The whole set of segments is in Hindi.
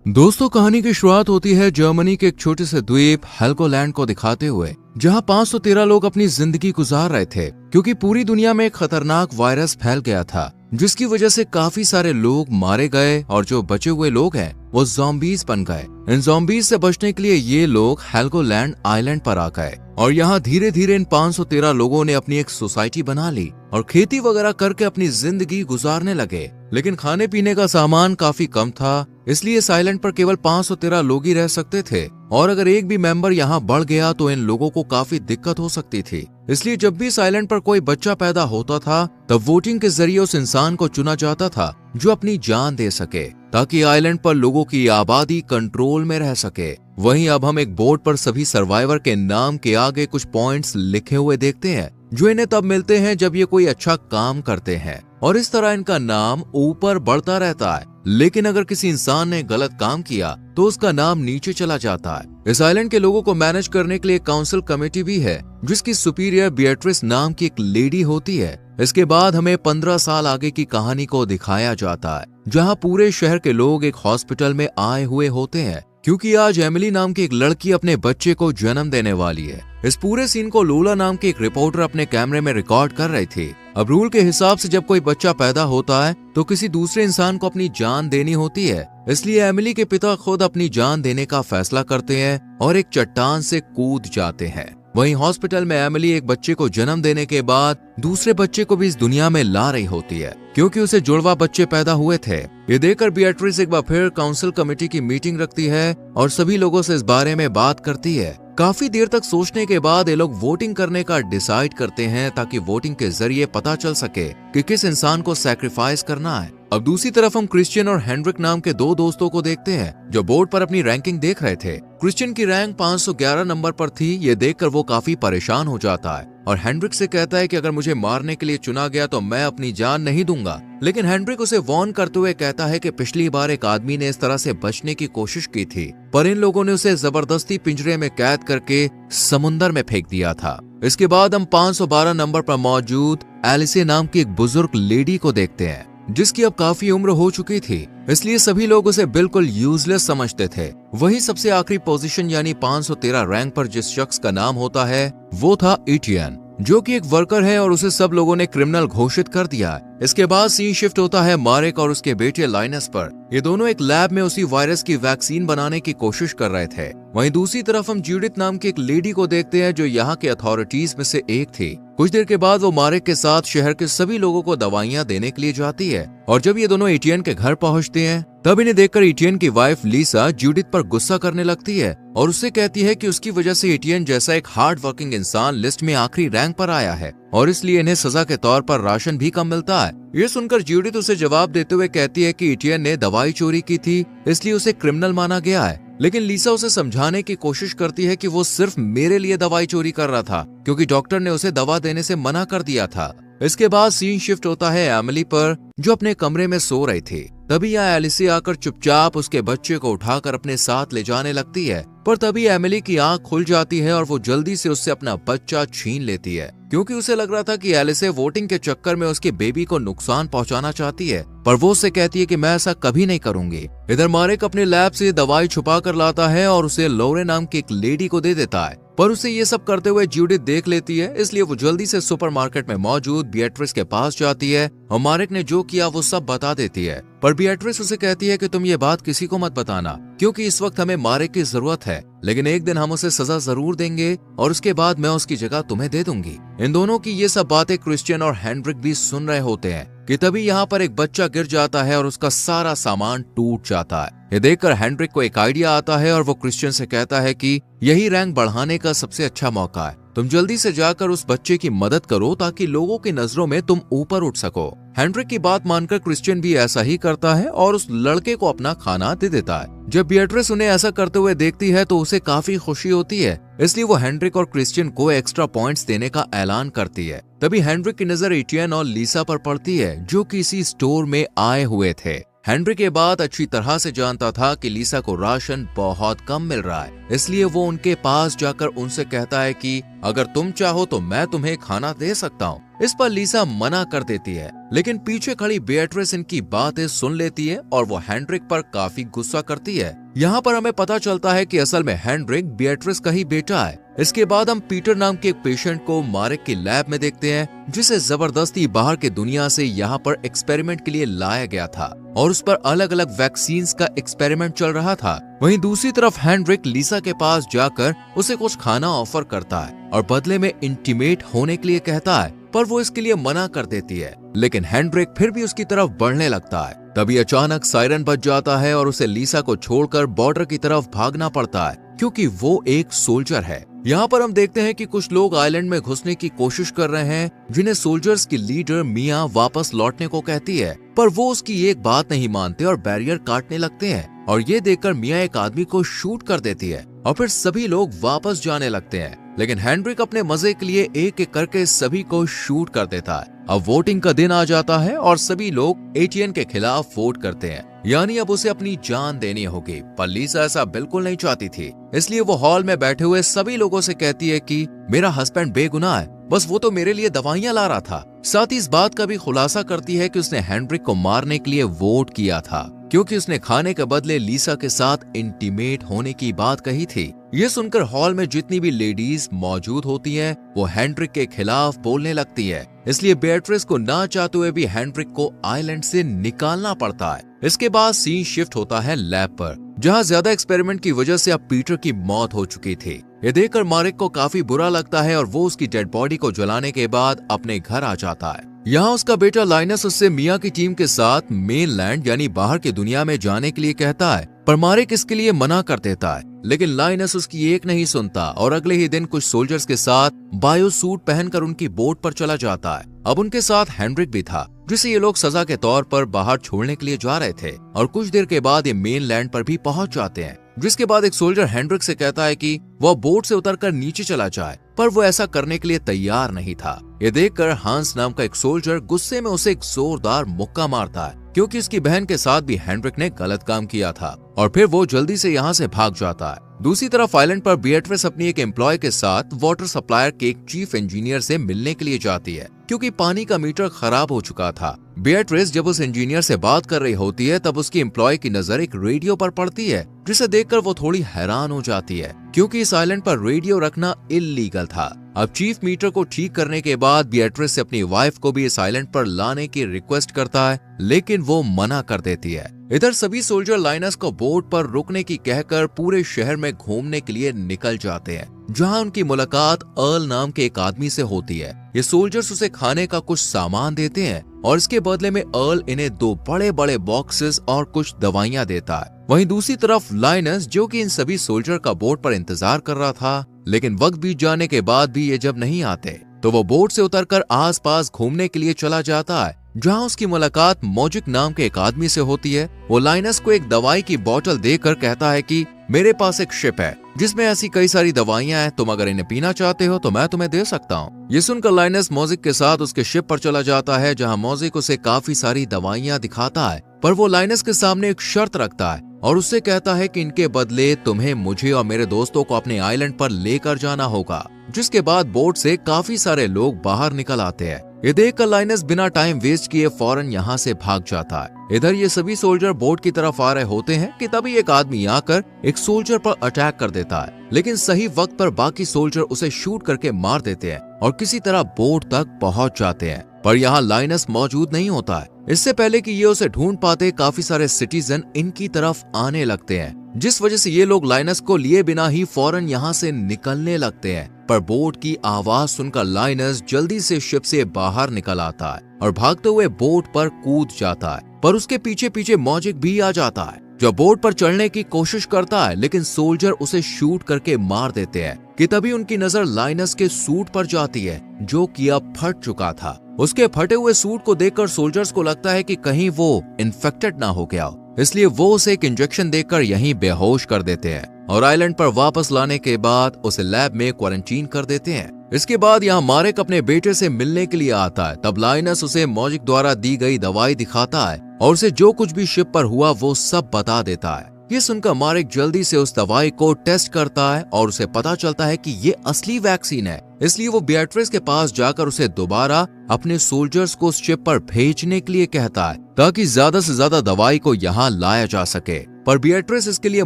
दोस्तों, कहानी की शुरुआत होती है जर्मनी के एक छोटे से द्वीप हेल्गोलैंड को दिखाते हुए, जहां 513 लोग अपनी जिंदगी गुजार रहे थे क्योंकि पूरी दुनिया में एक खतरनाक वायरस फैल गया था, जिसकी वजह से काफी सारे लोग मारे गए और जो बचे हुए लोग हैं वो ज़ॉम्बीज बन गए। इन ज़ॉम्बीज से बचने के लिए ये लोग हेल्गोलैंड आइलैंड पर आ गए और यहाँ धीरे धीरे इन 513 लोगों ने अपनी एक सोसाइटी बना ली और खेती वगैरह करके अपनी जिंदगी गुजारने लगे। लेकिन खाने पीने का सामान काफी कम था, इसलिए इस आइलैंड पर केवल 513 लोग ही रह सकते थे और अगर एक भी मेंबर यहाँ बढ़ गया तो इन लोगों को काफी दिक्कत हो सकती थी। इसलिए जब भी इस आइलैंड पर कोई बच्चा पैदा होता था तब वोटिंग के जरिए उस इंसान को चुना जाता था जो अपनी जान दे सके, ताकि आइलैंड पर लोगों की आबादी कंट्रोल में रह सके। वहीं अब हम एक बोर्ड पर सभी सर्वाइवर के नाम के आगे कुछ पॉइंट्स लिखे हुए देखते हैं, जो इन्हें तब मिलते हैं जब ये कोई अच्छा काम करते हैं और इस तरह इनका नाम ऊपर बढ़ता रहता है। लेकिन अगर किसी इंसान ने गलत काम किया तो उसका नाम नीचे चला जाता है। इस आइलैंड के लोगों को मैनेज करने के लिए काउंसिल कमेटी भी है, जिसकी सुपीरियर बिएट्रिस नाम की एक लेडी होती है। इसके बाद हमें 15 साल आगे की कहानी को दिखाया जाता है, जहां पूरे शहर के लोग एक हॉस्पिटल में आए हुए होते हैं क्योंकि आज एमिली नाम की एक लड़की अपने बच्चे को जन्म देने वाली है। इस पूरे सीन को लोला नाम की एक रिपोर्टर अपने कैमरे में रिकॉर्ड कर रही थी। अब रूल के हिसाब से जब कोई बच्चा पैदा होता है तो किसी दूसरे इंसान को अपनी जान देनी होती है, इसलिए एमिली के पिता खुद अपनी जान देने का फैसला करते हैं और एक चट्टान से कूद जाते हैं। वहीं हॉस्पिटल में एमिली एक बच्चे को जन्म देने के बाद दूसरे बच्चे को भी इस दुनिया में ला रही होती है क्योंकि उसे जुड़वा बच्चे पैदा हुए थे। ये देखकर बिएट्रिस एक बार फिर काउंसिल कमेटी की मीटिंग रखती है और सभी लोगों से इस बारे में बात करती है। काफी देर तक सोचने के बाद ये लोग वोटिंग करने का डिसाइड करते हैं ताकि वोटिंग के जरिए पता चल सके कि किस इंसान को सैक्रिफाइस करना है। अब दूसरी तरफ हम क्रिश्चियन और हेनरिक नाम के दो दोस्तों को देखते हैं जो बोर्ड पर अपनी रैंकिंग देख रहे थे। क्रिश्चियन की रैंक 511 नंबर पर थी। ये देखकर वो काफी परेशान हो जाता है और हेनरिक से कहता है कि अगर मुझे मारने के लिए चुना गया तो मैं अपनी जान नहीं दूंगा। लेकिन हेनरिक उसे वार्न करते हुए कहता है कि पिछली बार एक आदमी ने इस तरह से बचने की कोशिश की थी, पर इन लोगों ने उसे जबरदस्ती पिंजरे में कैद करके समुंदर में फेंक दिया था। इसके बाद हम 512 नंबर पर मौजूद एलिसे नाम की एक बुजुर्ग लेडी को देखते हैं, जिसकी अब काफी उम्र हो चुकी थी, इसलिए सभी लोग उसे बिल्कुल यूजलेस समझते थे। वही सबसे आखिरी पोजीशन यानी 513 रैंक पर जिस शख्स का नाम होता है वो था इटियन, जो कि एक वर्कर है और उसे सब लोगों ने क्रिमिनल घोषित कर दिया है। इसके बाद सीन शिफ्ट होता है मारेक और उसके बेटे लाइनस पर। ये दोनों एक लैब में उसी वायरस की वैक्सीन बनाने की कोशिश कर रहे थे। वहीं दूसरी तरफ हम जूडिथ नाम की एक लेडी को देखते हैं जो यहाँ के अथॉरिटीज में से एक थी। कुछ देर के बाद वो मारेक के साथ शहर के सभी लोगों को दवाइयाँ देने के लिए जाती है और जब ये दोनों एटियन के घर पहुँचते हैं तब इन्हें देखकर एटियन की वाइफ लीसा जूडिथ पर गुस्सा करने लगती है और उससे कहती है कि उसकी वजह से एटियन जैसा एक हार्ड वर्किंग इंसान लिस्ट में आखिरी रैंक पर आया है और इसलिए इन्हें सजा के तौर पर राशन भी कम मिलता है। ये सुनकर जूडिथ उसे जवाब देते हुए कहती है कि एटियन ने दवाई चोरी की थी, इसलिए उसे क्रिमिनल माना गया है। लेकिन लीसा उसे समझाने की कोशिश करती है कि वो सिर्फ मेरे लिए दवाई चोरी कर रहा था क्योंकि डॉक्टर ने उसे दवा देने से मना कर दिया था। इसके बाद सीन शिफ्ट होता है एमिली पर, जो अपने कमरे में सो रही थी। तभी यहाँ एलिसी आकर चुपचाप उसके बच्चे को उठाकर अपने साथ ले जाने लगती है, पर तभी एमिली की आंख खुल जाती है और वो जल्दी से उससे अपना बच्चा छीन लेती है क्योंकि उसे लग रहा था कि एलिसे वोटिंग के चक्कर में उसके बेबी को नुकसान पहुंचाना चाहती है, पर वो उससे कहती है कि मैं ऐसा कभी नहीं करूंगी। इधर मारेक अपने लैब से दवाई छुपा कर लाता है और उसे लोरे नाम की एक लेडी को दे देता है, पर उसे ये सब करते हुए जूडिथ देख लेती है, इसलिए वो जल्दी से सुपरमार्केट में मौजूद बिएट्रिस के पास जाती है और मारेक ने जो किया वो सब बता देती है। पर बिएट्रिस उसे कहती है कि तुम ये बात किसी को मत बताना क्योंकि इस वक्त हमें मारेक की जरूरत है, लेकिन एक दिन हम उसे सजा जरूर देंगे और उसके बाद मैं उसकी जगह तुम्हें दे दूंगी। इन दोनों की ये सब बातें क्रिश्चियन और हेनरिक भी सुन रहे होते हैं कि तभी यहाँ पर एक बच्चा गिर जाता है और उसका सारा सामान टूट जाता है। ये देखकर हेनरिक को एक आइडिया आता है और वो क्रिश्चियन से कहता है कि यही रैंक बढ़ाने का सबसे अच्छा मौका है, तुम जल्दी से जाकर उस बच्चे की मदद करो ताकि लोगों की नजरों में तुम ऊपर उठ सको। हेनरिक की बात मानकर क्रिश्चियन भी ऐसा ही करता है और उस लड़के को अपना खाना दे देता है। जब बिएट्रिस उन्हें ऐसा करते हुए देखती है तो उसे काफी खुशी होती है, इसलिए वो हेनरिक और क्रिश्चियन को एक्स्ट्रा पॉइंट्स देने का ऐलान करती है। तभी हेनरिक की नजर एटियन और लीसा पर पड़ती है जो किसी स्टोर में आए हुए थे। हेनरिक ये बात अच्छी तरह से जानता था कि लीसा को राशन बहुत कम मिल रहा है, इसलिए वो उनके पास जाकर उनसे कहता है कि अगर तुम चाहो तो मैं तुम्हें खाना दे सकता हूँ। इस पर लीसा मना कर देती है, लेकिन पीछे खड़ी बेatrice इनकी बातें सुन लेती है और वो हेनरिक पर काफी गुस्सा करती है। यहाँ पर हमें पता चलता है कि असल में हेनरिक बेatrice का ही बेटा है। इसके बाद हम पीटर नाम के एक पेशेंट को मारेक की लैब में देखते हैं, जिसे जबरदस्ती बाहर की दुनिया से यहाँ पर एक्सपेरिमेंट के लिए लाया गया था और उस पर अलग अलग वैक्सीन्स का एक्सपेरिमेंट चल रहा था। वहीं दूसरी तरफ हेनरिक लीसा के पास जाकर उसे कुछ खाना ऑफर करता है और बदले में इंटीमेट होने के लिए कहता है, पर वो इसके लिए मना कर देती है। लेकिन हेनरिक फिर भी उसकी तरफ बढ़ने लगता है। तभी अचानक सायरन बज जाता है और उसे लीसा को छोड़कर बॉर्डर की तरफ भागना पड़ता है, क्योंकि वो एक सोल्जर है। यहाँ पर हम देखते हैं कि कुछ लोग आइलैंड में घुसने की कोशिश कर रहे हैं, जिन्हें सोल्जर्स की लीडर मिया वापस लौटने को कहती है, पर वो उसकी एक बात नहीं मानते और बैरियर काटने लगते हैं। और ये देखकर मिया एक आदमी को शूट कर देती है और फिर सभी लोग वापस जाने लगते हैं। लेकिन हेनरिक अपने मजे के लिए एक एक करके सभी को शूट कर देता है। अब वोटिंग का दिन आ जाता है और सभी लोग एटीएन के खिलाफ वोट करते हैं, यानी अब उसे अपनी जान देनी होगी। पर लीसा ऐसा बिल्कुल नहीं चाहती थी, इसलिए वो हॉल में बैठे हुए सभी लोगों से कहती है कि मेरा हस्बैंड बेगुनाह है, बस वो तो मेरे लिए दवाइयां ला रहा था। साथ ही इस बात का भी खुलासा करती है कि उसने हेनरिक को मारने के लिए वोट किया था, क्योंकि उसने खाने के बदले लीसा के साथ इंटीमेट होने की बात कही थी। ये सुनकर हॉल में जितनी भी लेडीज मौजूद होती हैं, वो हेनरिक के खिलाफ बोलने लगती है। इसलिए बेatrice को ना चाहते हुए भी हेनरिक को आइलैंड से निकालना पड़ता है। इसके बाद सीन शिफ्ट होता है लैब पर, जहाँ ज्यादा एक्सपेरिमेंट की वजह से अब पीटर की मौत हो चुकी थी। ये देखकर मारेक को काफी बुरा लगता है और वो उसकी डेड बॉडी को जलाने के बाद अपने घर आ जाता है। यहाँ उसका बेटा लाइनस उससे मिया की टीम के साथ मेनलैंड यानी बाहर की दुनिया में जाने के लिए कहता है, पर मारेक इसके लिए मना कर देता है। लेकिन लाइनस उसकी एक नहीं सुनता और अगले ही दिन कुछ सोल्जर्स के साथ बायो सूट पहनकर उनकी बोट पर चला जाता है। अब उनके साथ हेनरिक भी था, जिसे ये लोग सजा के तौर पर बाहर छोड़ने के लिए जा रहे थे। और कुछ देर के बाद ये मेनलैंड पर भी पहुंच जाते हैं, जिसके बाद एक सोल्जर हेनरिक से कहता है कि वह बोट से उतरकर नीचे चला जाए, पर वो ऐसा करने के लिए तैयार नहीं था। ये देखकर हांस नाम का एक सोल्जर गुस्से में उसे एक जोरदार मुक्का मारता है, क्योंकि उसकी बहन के साथ भी हेनरिक ने गलत काम किया था। और फिर वो जल्दी से यहाँ से भाग जाता है। दूसरी तरफ आइलैंड पर बेatrice अपनी एक एम्प्लॉय के साथ वाटर सप्लायर के एक चीफ इंजीनियर से मिलने के लिए जाती है, क्योंकि पानी का मीटर खराब हो चुका था। बेatrice जब उस इंजीनियर से बात कर रही होती है, तब उसकी एम्प्लॉय की नजर एक रेडियो पर पड़ती है, जिसे देखकर वो थोड़ी हैरान हो जाती है, क्योंकि इस आइलैंड पर रेडियो रखना इल्लीगल था। अब चीफ मीटर को ठीक करने के बाद बेatrice से अपनी वाइफ को भी इस आइलैंड पर लाने की रिक्वेस्ट करता है, लेकिन वो मना कर देती है। इधर सभी सोल्जर लाइनस को बोट पर रुकने की कहकर पूरे शहर में घूमने के लिए निकल जाते हैं, जहां उनकी मुलाकात अर्ल नाम के एक आदमी से होती है। ये सोल्जर्स उसे खाने का कुछ सामान देते हैं और इसके बदले में अर्ल इन्हें 2 बड़े बड़े बॉक्सेस और कुछ दवाइयां देता है। वहीं दूसरी तरफ लाइनस, जो कि इन सभी सोल्जर का बोट पर इंतजार कर रहा था, लेकिन वक्त बीत जाने के बाद भी ये जब नहीं आते, तो वो बोट से उतरकर आसपास घूमने के लिए चला जाता है, जहां उसकी मुलाकात मॉजिक नाम के एक आदमी से होती है। वो लाइनस को एक दवाई की बोतल देकर कहता है कि मेरे पास एक शिप है जिसमें ऐसी कई सारी दवाइयां हैं, तुम अगर इन्हें पीना चाहते हो तो मैं तुम्हें दे सकता हूँ। ये सुनकर लाइनस मॉजिक के साथ उसके शिप पर चला जाता है, जहाँ मॉजिक उसे काफी सारी दवाइयां दिखाता है, पर वो लाइनस के सामने एक शर्त रखता है और उससे कहता है कि इनके बदले तुम्हें मुझे और मेरे दोस्तों को अपने आइलैंड पर लेकर जाना होगा। जिसके बाद बोट से काफी सारे लोग बाहर निकल आते हैं। ये देखकर लाइनस बिना टाइम वेस्ट किए फौरन यहाँ से भाग जाता है। इधर ये सभी सोल्जर बोट की तरफ आ रहे होते हैं कि तभी एक आदमी आकर एक सोल्जर पर अटैक कर देता है, लेकिन सही वक्त पर बाकी सोल्जर उसे शूट करके मार देते हैं और किसी तरह बोट तक पहुंच जाते हैं। पर यहाँ लाइनस मौजूद नहीं होता है। इससे पहले कि ये उसे ढूंढ पाते, काफी सारे सिटीजन इनकी तरफ आने लगते हैं, जिस वजह से ये लोग लाइनस को लिए बिना ही फौरन यहाँ से निकलने लगते हैं। पर बोट की आवाज सुनकर लाइनस जल्दी से शिप से बाहर निकल आता है और भागते हुए बोट पर कूद जाता है, पर उसके पीछे पीछे मॉजिक भी आ जाता है, जो बोट पर चढ़ने की कोशिश करता है, लेकिन सोल्जर उसे शूट करके मार देते हैं। कि तभी उनकी नजर लाइनस के सूट पर जाती है, जो कि अब फट चुका था। उसके फटे हुए सूट को देखकर सोल्जर्स को लगता है कि कहीं वो इन्फेक्टेड ना हो गया हो, इसलिए वो उसे एक इंजेक्शन देकर यहीं बेहोश कर देते हैं और आइलैंड पर वापस लाने के बाद उसे लैब में क्वारंटीन कर देते हैं। इसके बाद यहाँ मारेक अपने बेटे से मिलने के लिए आता है। तब लाइनस उसे मॉजिक द्वारा दी गई दवाई दिखाता है और उसे जो कुछ भी शिप पर हुआ वो सब बता देता है। ये सुनकर मारेक जल्दी से उस दवाई को टेस्ट करता है और उसे पता चलता है कि ये असली वैक्सीन है। इसलिए वो बिएट्रिस के पास जाकर उसे दोबारा अपने सोल्जर्स को उस शिप पर भेजने के लिए कहता है ताकि ज्यादा से ज्यादा दवाई को यहाँ लाया जा सके। पर बिएट्रिस इसके लिए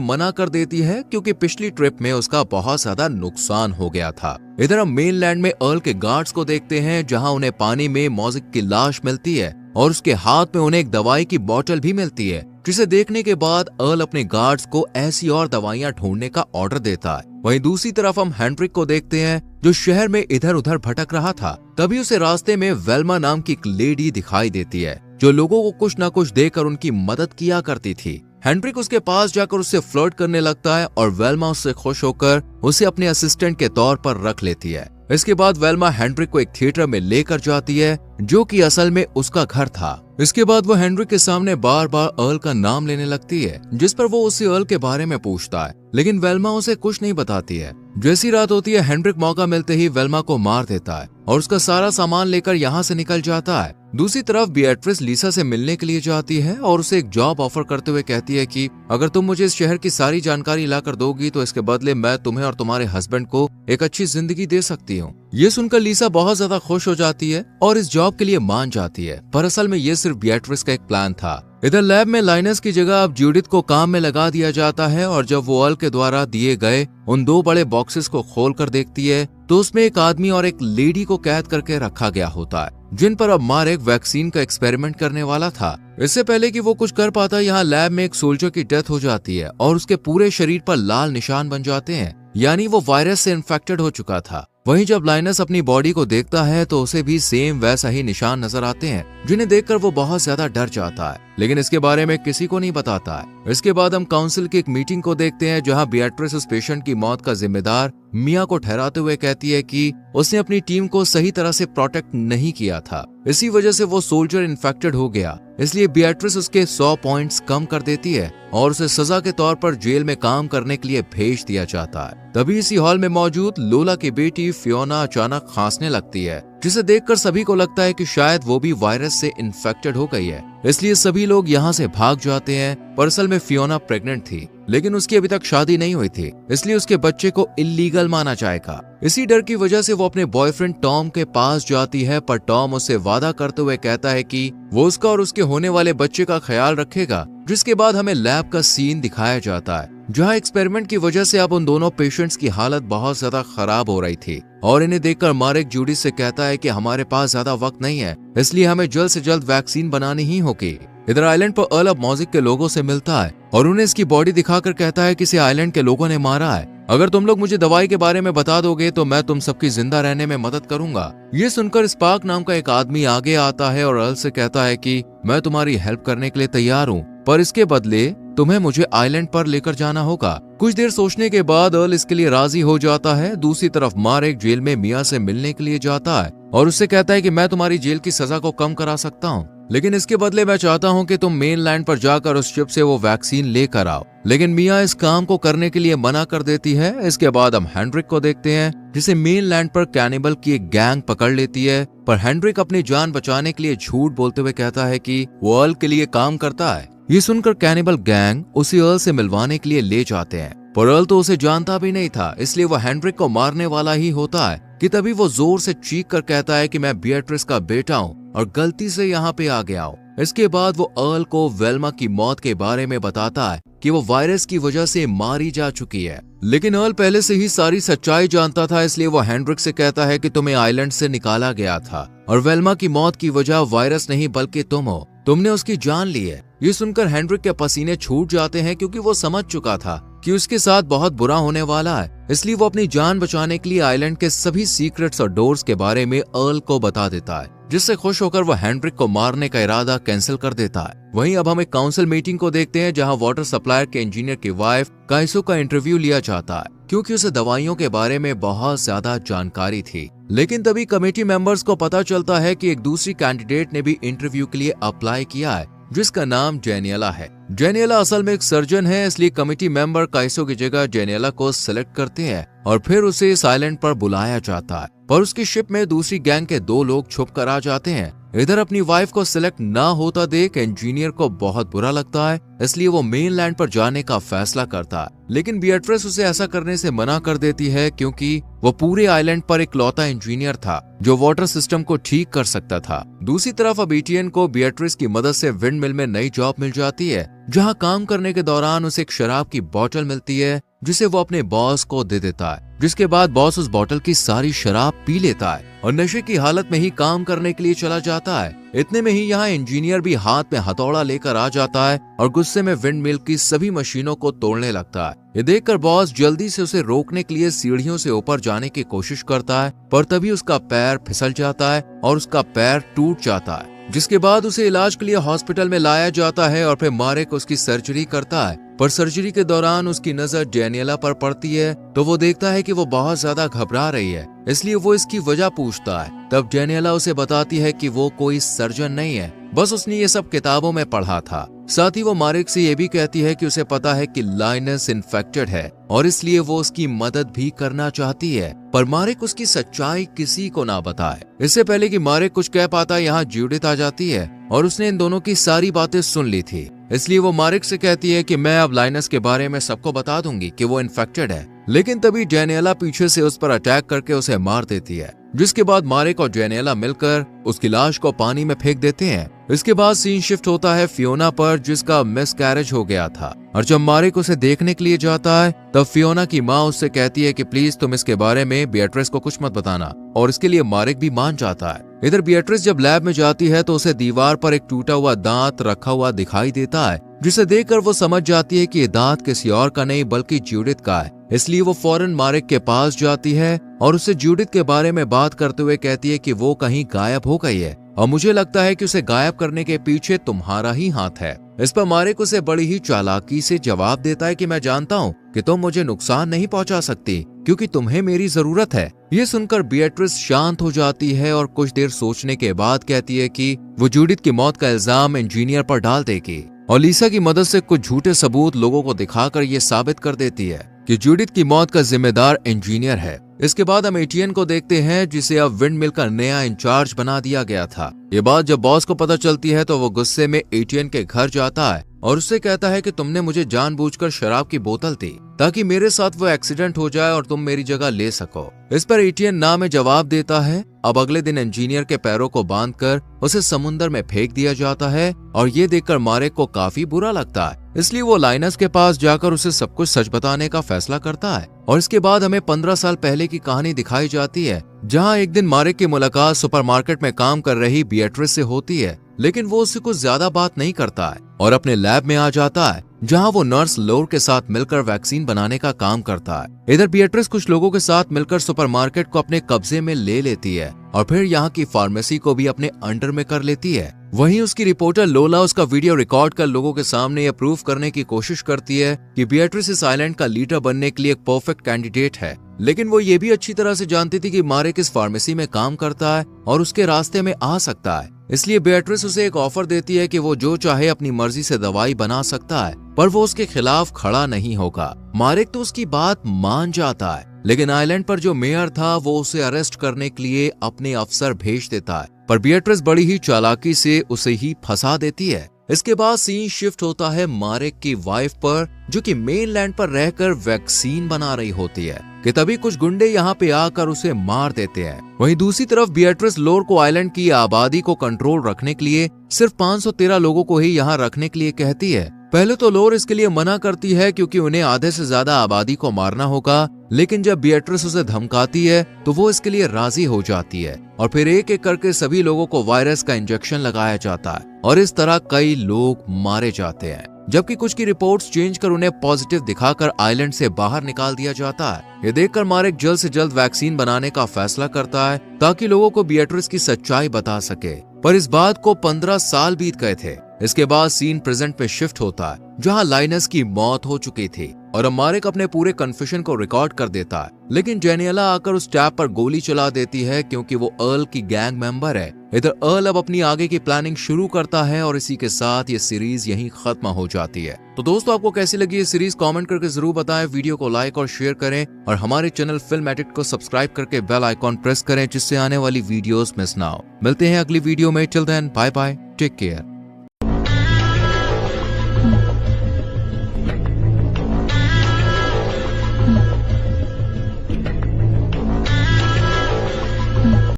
मना कर देती है क्योंकि पिछली ट्रिप में उसका बहुत ज्यादा नुकसान हो गया था। इधर हम मेनलैंड में अर्ल के गार्ड्स को देखते हैं जहाँ उन्हें पानी में मॉजिक की लाश मिलती है और उसके हाथ में उन्हें एक दवाई की बोतल भी मिलती है, जिसे देखने के बाद अर्ल अपने गार्ड्स को ऐसी और दवाइयां ढूंढने का ऑर्डर देता है। वहीं दूसरी तरफ हम हेनरिक को देखते हैं जो शहर में इधर उधर भटक रहा था। तभी उसे रास्ते में वेल्मा नाम की एक लेडी दिखाई देती है जो लोगों को कुछ न कुछ देकर उनकी मदद किया करती थी। हेनरिक उसके पास जाकर उससे फ्लर्ट करने लगता है और वेल्मा उससे खुश होकर उसे अपने असिस्टेंट के तौर पर रख लेती है। इसके बाद वेल्मा हेनरिक को एक थिएटर में लेकर जाती है जो कि असल में उसका घर था। इसके बाद वो हेनरिक के सामने बार बार अर्ल का नाम लेने लगती है, जिस पर वो उसे अर्ल के बारे में पूछता है, लेकिन वेल्मा उसे कुछ नहीं बताती है। जैसी रात होती है हेनरिक मौका मिलते ही वेल्मा को मार देता है और उसका सारा सामान लेकर यहाँ से निकल जाता है। दूसरी तरफ बिएट्रिस लीसा से मिलने के लिए जाती है और उसे एक जॉब ऑफर करते हुए कहती है कि अगर तुम मुझे इस शहर की सारी जानकारी लाकर दोगी तो इसके बदले मैं तुम्हें और तुम्हारे हस्बैंड को एक अच्छी जिंदगी दे सकती हूँ। ये सुनकर लीसा बहुत ज्यादा खुश हो जाती है और इस जॉब के लिए मान जाती है, पर असल में ये सिर्फ बिएट्रिस का एक प्लान था। इधर लैब में लाइनस की जगह अब जूडिथ को काम में लगा दिया जाता है और जब वो अर्ल के द्वारा दिए गए उन 2 बड़े बॉक्सेस को खोल कर देखती है तो उसमें एक आदमी और एक लेडी को कैद करके रखा गया होता है, जिन पर अब मारेक वैक्सीन का एक्सपेरिमेंट करने वाला था। इससे पहले कि वो कुछ कर पाता, यहाँ लैब में एक सोल्जर की डेथ हो जाती है और उसके पूरे शरीर पर लाल निशान बन जाते हैं, यानी वो वायरस से इन्फेक्टेड हो चुका था। वहीं जब लाइनस अपनी बॉडी को देखता है तो उसे भी सेम वैसा ही निशान नजर आते हैं, जिन्हें देखकर वो बहुत ज्यादा डर जाता है, लेकिन इसके बारे में किसी को नहीं बताता है। इसके बाद हम काउंसिल की एक मीटिंग को देखते हैं जहां बिएट्रिस उस पेशेंट की मौत का जिम्मेदार मिया को ठहराते हुए कहती है कि उसने अपनी टीम को सही तरह से प्रोटेक्ट नहीं किया था, इसी वजह से वो सोल्जर इन्फेक्टेड हो गया। इसलिए बिएट्रिस उसके 100 पॉइंट्स कम कर देती है और उसे सजा के तौर पर जेल में काम करने के लिए भेज दिया जाता है। तभी इसी हॉल में मौजूद लोला की बेटी फियोना अचानक खांसने लगती है, जिसे देखकर सभी को लगता है कि शायद वो भी वायरस से इन्फेक्टेड हो गई है। इसलिए सभी लोग यहाँ से भाग जाते हैं, पर असल में फियोना प्रेग्नेंट थी, लेकिन उसकी अभी तक शादी नहीं हुई थी, इसलिए उसके बच्चे को इल्लीगल माना जाएगा। इसी डर की वजह से वो अपने बॉयफ्रेंड टॉम के पास जाती है, पर टॉम उससे वादा करते हुए कहता है कि वो उसका और उसके होने वाले बच्चे का ख्याल रखेगा। जिसके बाद हमें लैब का सीन दिखाया जाता है जहां एक्सपेरिमेंट की वजह से अब उन दोनों पेशेंट्स की हालत बहुत ज्यादा खराब हो रही थी और इन्हें देखकर मारेक जूडी से कहता है कि हमारे पास ज्यादा वक्त नहीं है, इसलिए हमें जल्द से जल्द वैक्सीन बनानी ही होगी। इधर आइलैंड पर अर्ल अब मॉजिक के लोगों से मिलता है और उन्हें इसकी बॉडी दिखाकर कहता है कि इसे आइलैंड के लोगों ने मारा है। अगर तुम लोग मुझे दवाई के बारे में बता दोगे तो मैं तुम सबकी जिंदा रहने में मदद करूंगा। ये सुनकर स्पार्क नाम का एक आदमी आगे आता है और अर्ल से कहता है कि मैं तुम्हारी हेल्प करने के लिए तैयार हूँ, पर इसके बदले तुम्हें मुझे आइलैंड पर लेकर जाना होगा। कुछ देर सोचने के बाद अर्ल इसके लिए राजी हो जाता है। दूसरी तरफ मारेक जेल में मिया से मिलने के लिए जाता है और उससे कहता है कि मैं तुम्हारी जेल की सजा को कम करा सकता हूँ, लेकिन इसके बदले मैं चाहता हूँ कि तुम मेनलैंड पर जाकर उस शिप से वो वैक्सीन लेकर आओ। लेकिन मिया इस काम को करने के लिए मना कर देती है। इसके बाद हम हेनरिक को देखते हैं जिसे मेनलैंड पर कैनिबल की एक गैंग पकड़ लेती है, पर हेनरिक अपनी जान बचाने के लिए झूठ बोलते हुए कहता है कि वो अर्ल के लिए काम करता है। ये सुनकर कैनिबल गैंग उसे अर्ल से मिलवाने के लिए ले जाते हैं, पर अर्ल तो उसे जानता भी नहीं था, इसलिए वो हेनरिक को मारने वाला ही होता है कि तभी वो जोर से चीख कर कहता है कि मैं बिएट्रिस का बेटा हूँ और गलती से यहाँ पे आ गया हूँ। इसके बाद वो अर्ल को वेल्मा की मौत के बारे में बताता है कि वो वायरस की वजह से मारी जा चुकी है, लेकिन अर्ल पहले से ही सारी सच्चाई जानता था, इसलिए वो हेनरिक से कहता है कि तुम्हें आइलैंड से निकाला गया था और वेल्मा की मौत की वजह वायरस नहीं बल्कि तुम हो, तुमने उसकी जान ली है। ये सुनकर हेनरिक के पसीने छूट जाते हैं क्योंकि वो समझ चुका था कि उसके साथ बहुत बुरा होने वाला है, इसलिए वो अपनी जान बचाने के लिए आइलैंड के सभी सीक्रेट्स और डोर्स के बारे में अर्ल को बता देता है, जिससे खुश होकर वो हेनरिक को मारने का इरादा कैंसिल कर देता है। वहीं अब हम एक काउंसिल मीटिंग को देखते हैं जहां वाटर सप्लायर के इंजीनियर की वाइफ काइसो का इंटरव्यू लिया जाता है क्योंकि उसे दवाइयों के बारे में बहुत ज्यादा जानकारी थी। लेकिन तभी कमेटी मेंबर्स को पता चलता है कि एक दूसरी कैंडिडेट ने भी इंटरव्यू के लिए अप्लाई किया है, जिसका नाम जेनियला है। जेनियला असल में एक सर्जन है, इसलिए कमेटी मेंबर काइसो की जगह जेनियला को सिलेक्ट करते हैं और फिर उसे इस आइलैंड पर बुलाया जाता है, पर उसकी शिप में दूसरी गैंग के 2 लोग छुप कर आ जाते हैं इधर अपनी वाइफ को सिलेक्ट ना होता देख इंजीनियर को बहुत बुरा लगता है, इसलिए वो मेनलैंड पर जाने का फैसला करता है। लेकिन बिएट्रिस उसे ऐसा करने से मना कर देती है क्योंकि वो पूरे आइलैंड पर इकलौता इंजीनियर था जो वाटर सिस्टम को ठीक कर सकता था। दूसरी तरफ अब एटियन को बिएट्रिस की मदद से विंड मिल में नई जॉब मिल जाती है, जहाँ काम करने के दौरान उसे एक शराब की बोतल मिलती है जिसे वो अपने बॉस को दे देता है, जिसके बाद बॉस उस बोतल की सारी शराब पी लेता है और नशे की हालत में ही काम करने के लिए चला जाता है। इतने में ही यहाँ इंजीनियर भी हाथ में हथौड़ा लेकर आ जाता है और गुस्से में विंड मिल की सभी मशीनों को तोड़ने लगता है। ये देखकर बॉस जल्दी से उसे रोकने के लिए सीढ़ियों से ऊपर जाने की कोशिश करता है, पर तभी उसका पैर फिसल जाता है और उसका पैर टूट जाता है, जिसके बाद उसे इलाज के लिए हॉस्पिटल में लाया जाता है और फिर मारेक उसकी सर्जरी करता है। पर सर्जरी के दौरान उसकी नजर डेनियला पर पड़ती है तो वो देखता है कि वो बहुत ज्यादा घबरा रही है, इसलिए वो इसकी वजह पूछता है। तब डेनियला उसे बताती है कि वो कोई सर्जन नहीं है, बस उसने ये सब किताबों में पढ़ा था। साथ ही वो मारेक से ये भी कहती है कि उसे पता है कि लाइनस इन्फेक्टेड है और इसलिए वो उसकी मदद भी करना चाहती है, पर मारेक उसकी सच्चाई किसी को ना बताए। इससे पहले कि मारेक कुछ कह पाता, यहाँ जूडिथ आ जाती है और उसने इन दोनों की सारी बातें सुन ली थी, इसलिए वो मारेक से कहती है कि मैं अब लाइनस के बारे में सबको बता दूंगी कि वो इन्फेक्टेड है। लेकिन तभी डेनियला पीछे से उस पर अटैक करके उसे मार देती है, जिसके बाद मारेक और डेनियला मिलकर उसकी लाश को पानी में फेंक देते हैं। इसके बाद सीन शिफ्ट होता है फियोना पर, जिसका मिसकैरेज हो गया था, और जब मारेक उसे देखने के लिए जाता है तब फियोना की माँ उससे कहती है कि प्लीज तुम इसके बारे में बिएट्रिस को कुछ मत बताना, और इसके लिए मारेक भी मान जाता है। इधर बिएट्रिस जब लैब में जाती है तो उसे दीवार पर एक टूटा हुआ दांत रखा हुआ दिखाई देता है, जिसे देखकर वो समझ जाती है कि ये दांत किसी और का नहीं बल्कि जूडिथ का है। इसलिए वो फौरन मारेक के पास जाती है और उससे जूडिथ के बारे में बात करते हुए कहती है कि वो कहीं गायब हो गई है और मुझे लगता है कि उसे गायब करने के पीछे तुम्हारा ही हाथ है। इस पर मारेक उसे बड़ी ही चालाकी से जवाब देता है कि मैं जानता हूँ कि तुम मुझे नुकसान नहीं पहुंचा सकती क्योंकि तुम्हें मेरी जरूरत है। ये सुनकर बिएट्रिस शांत हो जाती है और कुछ देर सोचने के बाद कहती है कि वो जूडिथ की मौत का इल्जाम इंजीनियर पर डाल देगी और लिसा की मदद से कुछ झूठे सबूत लोगों को दिखाकर ये साबित कर देती है कि जूडिथ की मौत का जिम्मेदार इंजीनियर है। इसके बाद हम एटियन को देखते हैं, जिसे अब विंड मिल का नया इंचार्ज बना दिया गया था। ये बात जब बॉस को पता चलती है तो वो गुस्से में एटियन के घर जाता है और उससे कहता है कि तुमने मुझे जानबूझकर शराब की बोतल दी ताकि मेरे साथ वो एक्सीडेंट हो जाए और तुम मेरी जगह ले सको। इस पर एटियन ना में जवाब देता है। अब अगले दिन इंजीनियर के पैरों को बांधकर उसे समुद्र में फेंक दिया जाता है और ये देखकर मारेक को काफी बुरा लगता है, इसलिए वो लाइनस के पास जाकर उसे सब कुछ सच बताने का फैसला करता है। और इसके बाद हमें 15 साल पहले की कहानी दिखाई जाती है, जहाँ एक दिन मारेक की मुलाकात सुपरमार्केट में काम कर रही बिएट्रिस से होती है, लेकिन वो उससे कुछ ज्यादा बात नहीं करता है और अपने लैब में आ जाता है, जहां वो नर्स लोर के साथ मिलकर वैक्सीन बनाने का काम करता है। इधर बिएट्रिस कुछ लोगों के साथ मिलकर सुपरमार्केट को अपने कब्जे में ले लेती है और फिर यहाँ की फार्मेसी को भी अपने अंडर में कर लेती है। वहीं उसकी रिपोर्टर लोला उसका वीडियो रिकॉर्ड कर लोगों के सामने यह प्रूफ करने की कोशिश करती है कि बिएट्रिस इस आइलैंड का लीडर बनने के लिए एक परफेक्ट कैंडिडेट है। लेकिन वो ये भी अच्छी तरह से जानती थी कि मारेक इस फार्मेसी में काम करता है और उसके रास्ते में आ सकता है, इसलिए बिएट्रिस उसे एक ऑफर देती है कि वो जो चाहे अपनी मर्जी से दवाई बना सकता है, पर वो उसके खिलाफ खड़ा नहीं होगा। मारेक तो उसकी बात मान जाता है, लेकिन आइलैंड पर जो मेयर था वो उसे अरेस्ट करने के लिए अपने अफसर भेज देता है, पर बिएट्रिस बड़ी ही चालाकी से उसे ही फंसा देती है। इसके बाद सीन शिफ्ट होता है मारेक की वाइफ पर, जो कि मेनलैंड पर रहकर वैक्सीन बना रही होती है कि तभी कुछ गुंडे यहाँ पे आकर उसे मार देते हैं। वहीं दूसरी तरफ बिएट्रिस लोर को आइलैंड की आबादी को कंट्रोल रखने के लिए सिर्फ 513 लोगों को ही यहाँ रखने के लिए कहती है। पहले तो लोर इसके लिए मना करती है क्योंकि उन्हें आधे से ज्यादा आबादी को मारना होगा, लेकिन जब बिएट्रिस उसे धमकाती है तो वो इसके लिए राजी हो जाती है और फिर एक एक करके सभी लोगों को वायरस का इंजेक्शन लगाया जाता है और इस तरह कई लोग मारे जाते हैं, जबकि कुछ की रिपोर्ट्स चेंज कर उन्हें पॉजिटिव दिखाकर आइलैंड से बाहर निकाल दिया जाता है। ये देखकर मारेक जल्द से जल्द वैक्सीन बनाने का फैसला करता है ताकि लोगों को बिएट्रिस की सच्चाई बता सके, पर इस बात को 15 साल बीत गए थे, इसके बाद सीन प्रेजेंट में शिफ्ट होता है जहां लाइनस की मौत हो चुकी थी और अब मारिक अपने पूरे कन्फेशन को रिकॉर्ड कर देता है, लेकिन जेनियला आकर उस टैब पर गोली चला देती है क्योंकि वो अर्ल की गैंग मेंबर है। इधर अर्ल अब अपनी आगे की प्लानिंग शुरू करता है और इसी के साथ ये सीरीज यहीं खत्म हो जाती है। तो दोस्तों, आपको कैसी लगी ये सीरीज कमेंट करके जरूर बताएं, वीडियो को लाइक और शेयर करें और हमारे चैनल फिल्म एडिक्ट को सब्सक्राइब करके बेल आइकॉन प्रेस करें जिससे आने वाली वीडियोस मिस ना हो। मिलते हैं अगली वीडियो में, till then bye bye, take care.